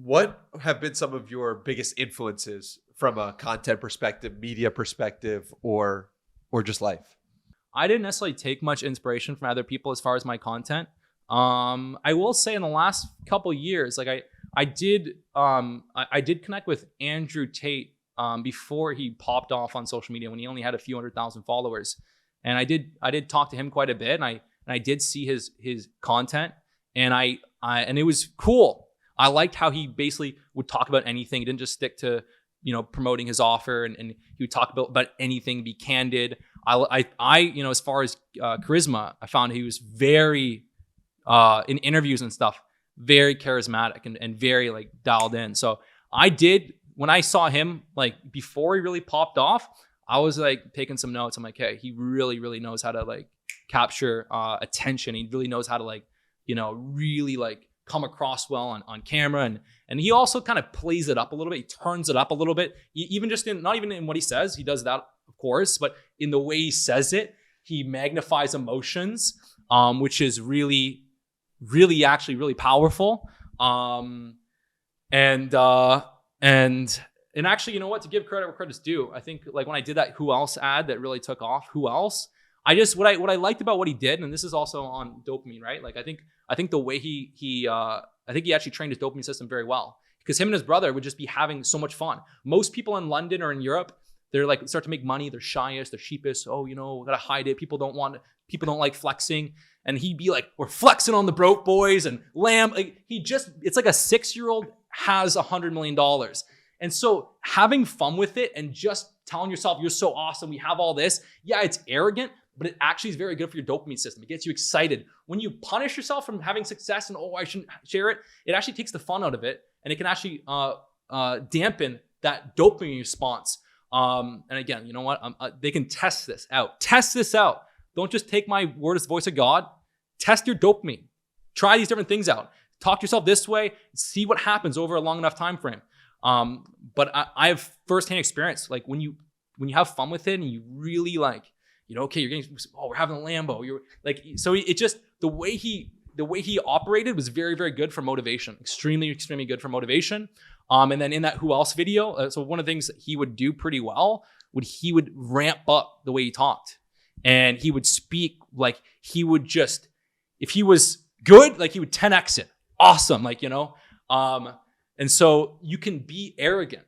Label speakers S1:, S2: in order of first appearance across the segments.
S1: What have been some of your biggest influences from a content perspective, media perspective, or just life?
S2: I didn't necessarily take much inspiration from other people as far as my content. I will say in the last couple years, like I did connect with Andrew Tate before he popped off on social media when he only had a few 100,000 followers, and I did talk to him quite a bit, and I did see his content, and and it was cool. I liked how he basically would talk about anything. He didn't just stick to, promoting his offer, and he would talk about anything, be candid. As far as charisma, I found he was very, in interviews and stuff, very charismatic and very like dialed in. So when I saw him, like before he really popped off, I was like taking some notes. I'm like, hey, he really, really knows how to like capture attention. He really knows how to like, really like come across well on camera, and he also kind of plays it up a little bit. He turns it up a little bit, even just not even in what he says. He does that, of course, but in the way he says it, he magnifies emotions, which is really, really actually really powerful. And actually, you know what? To give credit where credit's due, I think like when I did that Who Else ad that really took off, Who Else? What I liked about what he did, and this is also on dopamine, right? Like I think the way he actually trained his dopamine system very well, because him and his brother would just be having so much fun. Most people in London or in Europe, they're like start to make money, they're shyest, they're sheepish. Oh, gotta hide it. People don't like flexing. And he'd be like, we're flexing on the broke boys and lamb. Like it's like a 6-year-old has $100 million. And so having fun with it and just telling yourself you're so awesome, we have all this. Yeah, it's arrogant, but it actually is very good for your dopamine system. It gets you excited. When you punish yourself from having success and, I shouldn't share it, it actually takes the fun out of it. And it can actually dampen that dopamine response. And again, you know what? They can test this out. Test this out. Don't just take my word as the voice of God. Test your dopamine. Try these different things out. Talk to yourself this way. See what happens over a long enough time frame. But I have firsthand experience. Like when you have fun with it and you really like, okay, we're having a Lambo. You're like, so it just, the way he operated was very, very good for motivation. Extremely, extremely good for motivation. And then in that Who Else video, so one of the things that he would do pretty well he would ramp up the way he talked, and he would speak like he would just, if he was good, like he would 10x it. Awesome. And so you can be arrogant.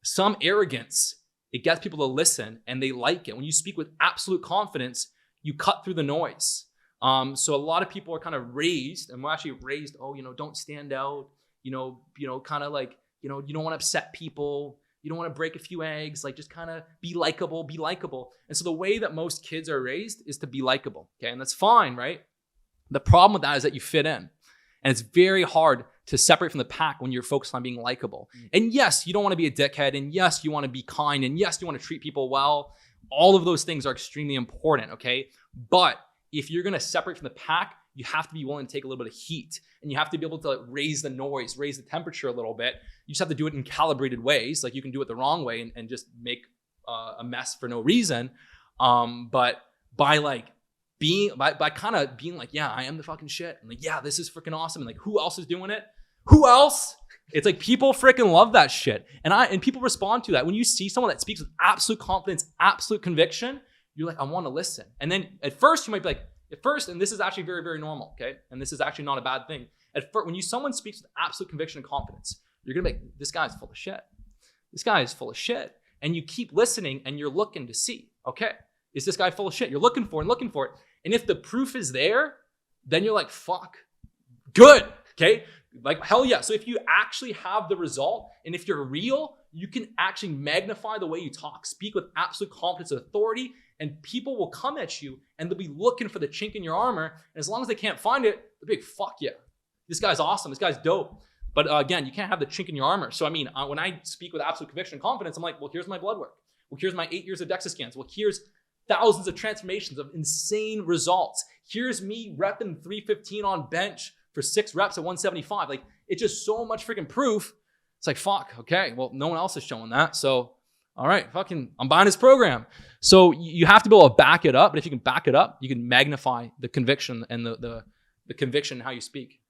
S2: Some arrogance, it gets people to listen and they like it. When you speak with absolute confidence, you cut through the noise. So a lot of people are kind of raised, and we're actually raised, don't stand out, kind of like, you don't want to upset people. You don't want to break a few eggs, like just kind of be likable. And so the way that most kids are raised is to be likable. Okay. And that's fine, right? The problem with that is that you fit in, and it's very hard to separate from the pack when you're focused on being likable. And yes, you don't want to be a dickhead. And yes, you want to be kind. And yes, you want to treat people well. All of those things are extremely important, okay? But if you're going to separate from the pack, you have to be willing to take a little bit of heat. And you have to be able to raise the noise, raise the temperature a little bit. You just have to do it in calibrated ways. Like you can do it the wrong way and just make a mess for no reason. But by like, by kind of being like, yeah, I am the fucking shit. And like, yeah, this is freaking awesome. And like, who else is doing it? Who else? It's like people freaking love that shit. And people respond to that. When you see someone that speaks with absolute confidence, absolute conviction, you're like, I want to listen. And then at first you might be like, and this is actually very, very normal, okay? And this is actually not a bad thing. At first, when someone speaks with absolute conviction and confidence, you're going to be like, this guy's full of shit. This guy is full of shit. And you keep listening and you're looking to see, okay, is this guy full of shit? You're looking for it. And if the proof is there, then you're like, fuck, good, okay? Like, hell yeah. So if you actually have the result, and if you're real, you can actually magnify the way you talk, speak with absolute confidence and authority, and people will come at you and they'll be looking for the chink in your armor. And as long as they can't find it, they'll be like, fuck yeah, this guy's awesome. This guy's dope. But again, you can't have the chink in your armor. So I mean, when I speak with absolute conviction and confidence, I'm like, well, here's my blood work. Well, here's my 8 years of DEXA scans. Well, here's thousands of transformations of insane results. Here's me repping 315 on bench for 6 reps at 175. Like, it's just so much freaking proof. It's like, fuck, okay, well, no one else is showing that. So, all right, I'm buying this program. So you have to be able to back it up. But if you can back it up, you can magnify the conviction and the conviction in how you speak.